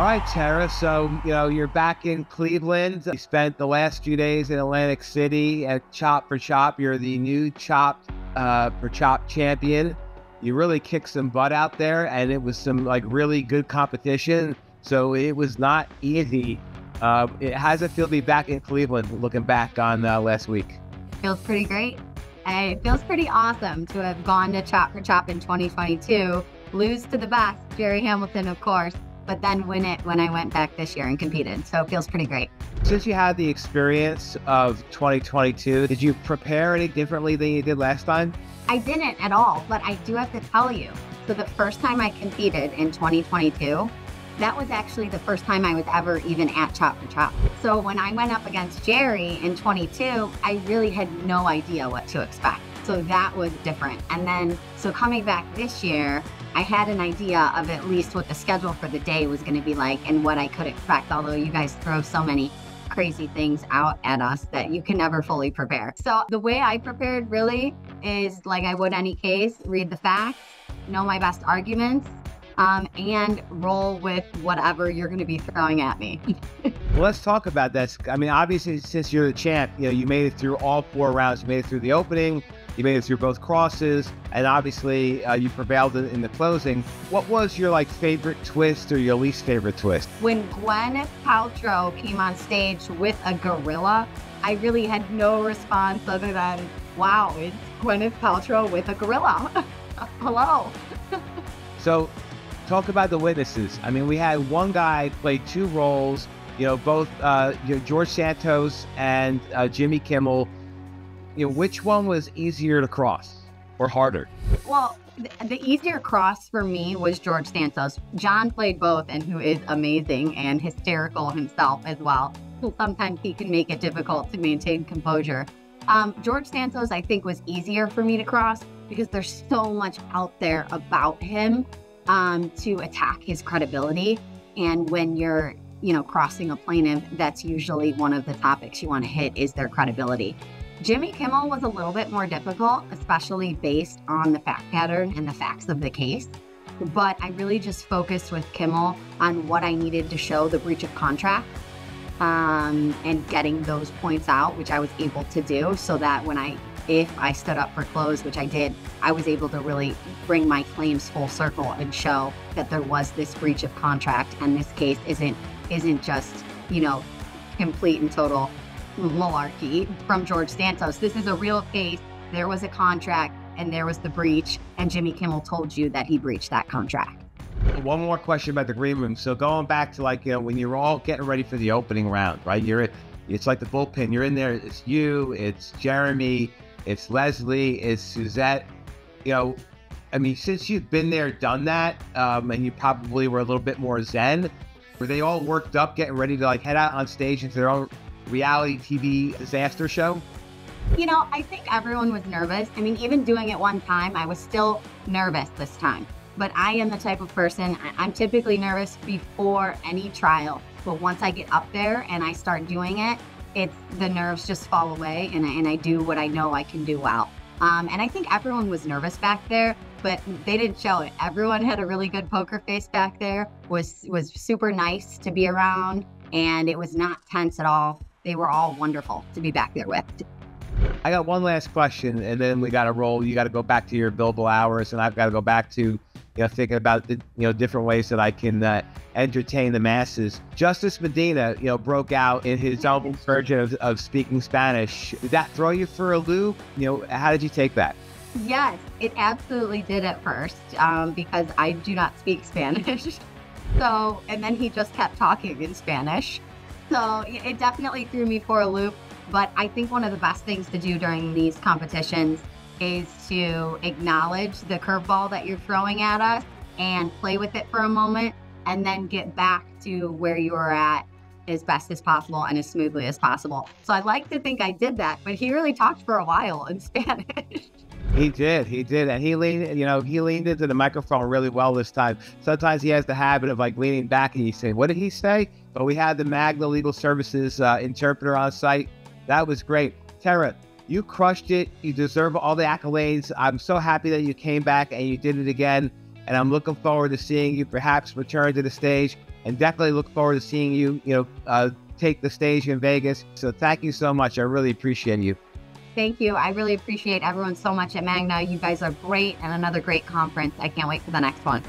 right, Tara. So, you're back in Cleveland. You spent the last few days in Atlantic City at Chop for Chop. You're the new Chop for Chop champion. You really kicked some butt out there, and it was some really good competition. So it was not easy. How does it feel to be back in Cleveland, looking back on last week? Feels pretty great. It feels pretty awesome to have gone to Chop for Chop in 2022, lose to the best, Jerry Hamilton, of course, but then win it when I went back this year and competed. So it feels pretty great. Since you had the experience of 2022, did you prepare any differently than you did last time? I didn't at all, but I do have to tell you. So the first time I competed in 2022, that was actually the first time I was ever even at Chop for Chop. So when I went up against Jerry in 22, I really had no idea what to expect. So that was different. And then, so coming back this year, I had an idea of at least what the schedule for the day was going to be like and what I could expect, although you guys throw so many crazy things out at us that you can never fully prepare. So the way I prepared really is like I would any case, read the facts, know my best arguments, and roll with whatever you're going to be throwing at me. Well, let's talk about this. I mean, obviously, since you're the champ, you made it through all 4 rounds. You made it through the opening, you made it through both crosses, and obviously you prevailed in the closing. What was your favorite twist or your least favorite twist? When Gwyneth Paltrow came on stage with a gorilla, I really had no response other than, wow, it's Gwyneth Paltrow with a gorilla. Hello. So talk about the witnesses. I mean, we had one guy play 2 roles, both George Santos and Jimmy Kimmel. Which one was easier to cross or harder? Well, the easier cross for me was George Santos. John played both, and who is amazing and hysterical himself as well. So sometimes he can make it difficult to maintain composure. George Santos, I think, was easier for me to cross because there's so much out there about him to attack his credibility. And when you're, crossing a plaintiff, that's usually one of the topics you want to hit is their credibility. Jimmy Kimmel was a little bit more difficult, especially based on the fact pattern and the facts of the case. But I really just focused with Kimmel on what I needed to show the breach of contract and getting those points out, which I was able to do so that if I stood up for close, which I did, I was able to really bring my claims full circle and show that there was this breach of contract. And this case isn't just, complete and total malarkey from George Santos. This is a real case. There was a contract and there was the breach, and Jimmy Kimmel told you that he breached that contract. One more question about the green room. So going back to when you're all getting ready for the opening round, right? It's like the bullpen. You're in there. It's you, it's Jeremy, it's Leslie, it's Suzette. I mean, since you've been there, done that, and you probably were a little bit more zen, were they all worked up, getting ready to head out on stage into their own reality TV disaster show? I think everyone was nervous. I mean, even doing it one time, I was still nervous this time. But I am the type of person, I'm typically nervous before any trial. But once I get up there and I start doing it, the nerves just fall away and I do what I know I can do well. And I think everyone was nervous back there, but they didn't show it. Everyone had a really good poker face back there, was super nice to be around, and it was not tense at all. They were all wonderful to be back there with. I got one last question, and then we got to roll. You got to go back to your billable hours, and I've got to go back to thinking about the different ways that I can entertain the masses. Justice Medina, broke out in his own version of speaking Spanish. Did that throw you for a loop? How did you take that? Yes, it absolutely did at first because I do not speak Spanish. So, and then he just kept talking in Spanish. So it definitely threw me for a loop. But I think one of the best things to do during these competitions is to acknowledge the curveball that you're throwing at us and play with it for a moment and then get back to where you were at as best as possible and as smoothly as possible. So I like to think I did that, but he really talked for a while in Spanish. He did, and he leaned into the microphone really well this time. Sometimes he has the habit of leaning back and he's saying, "What did he say?" But we had the Magna Legal Services interpreter on site. That was great. Tera, you crushed it. You deserve all the accolades. I'm so happy that you came back and you did it again. and I'm looking forward to seeing you perhaps return to the stage, and definitely look forward to seeing you, take the stage in Vegas. So thank you so much. I really appreciate you. Thank you. I really appreciate everyone so much at Magna. You guys are great, and another great conference. I can't wait for the next one.